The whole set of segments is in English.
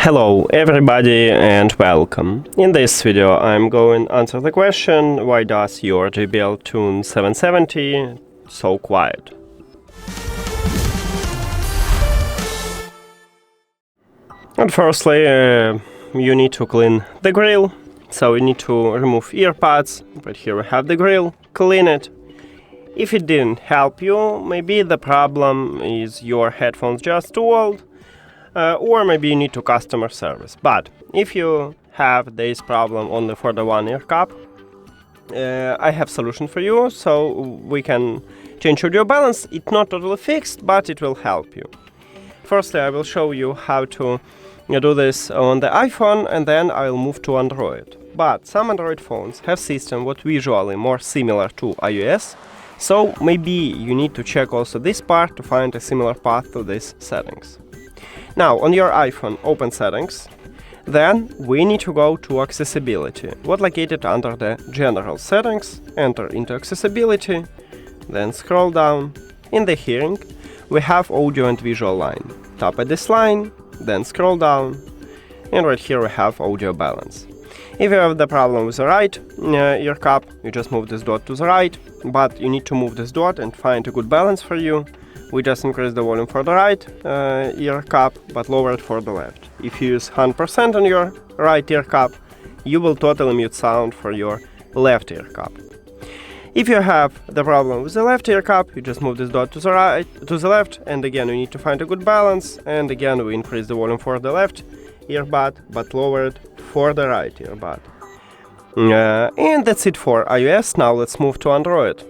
Hello everybody and welcome. In this video I'm going to answer the question, why does your JBL TUNE 770 so quiet? And firstly, you need to clean the grill. So you need to remove earbuds. Right here we have the grill, clean it. If it didn't help you, maybe the problem is your headphones just too old. Or maybe you need to customer service. But if you have this problem only for the one earcup, I have solution for you, so we can change audio balance. It's not totally fixed, but it will help you. Firstly, I will show you how to do this on the iPhone, and then I'll move to Android. But some Android phones have system what visually more similar to iOS, so maybe you need to check also this part to find a similar path to these settings. Now, on your iPhone, open Settings. Then we need to go to Accessibility, what located under the General Settings. Enter into Accessibility, then scroll down. In the Hearing, we have Audio and Visual line. Tap at this line, then scroll down, and right here we have Audio Balance. If you have the problem with the right earcup, you just move this dot to the right, but you need to move this dot and find a good balance for you. We just increase the volume for the right earcup, but lower it for the left. If you use 100% on your right earcup, you will totally mute sound for your left earcup. If you have the problem with the left earcup, you just move this dot to the left, and again you need to find a good balance, and again we increase the volume for the left earbud, but lower it for the right earbud. And that's it for iOS. Now let's move to Android.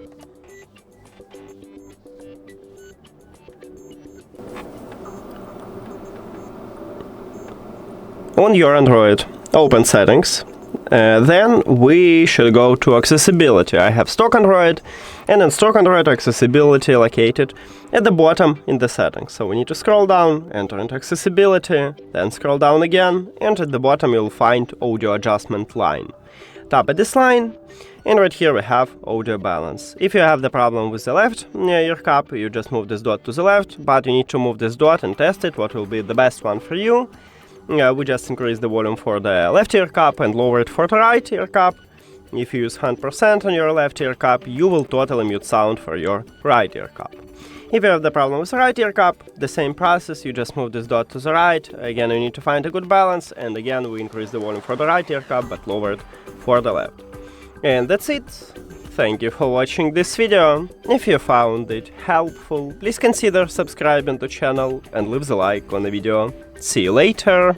On your Android, open Settings, then we should go to Accessibility. I have stock Android, and in stock Android Accessibility located at the bottom in the settings. So we need to scroll down, enter into Accessibility, then scroll down again, and at the bottom you'll find Audio Adjustment line. Tap at this line, and right here we have Audio Balance. If you have the problem with the left earcup, you just move this dot to the left, but you need to move this dot and test it, what will be the best one for you. We just increase the volume for the left earcup and lower it for the right earcup. If you use 100% on your left earcup, you will totally mute sound for your right earcup. If you have the problem with the right earcup, the same process, you just move this dot to the right. Again, you need to find a good balance, and again we increase the volume for the right earcup, but lower it for the left. And that's it. Thank you for watching this video. If you found it helpful, please consider subscribing to the channel and leave the like on the video. See you later!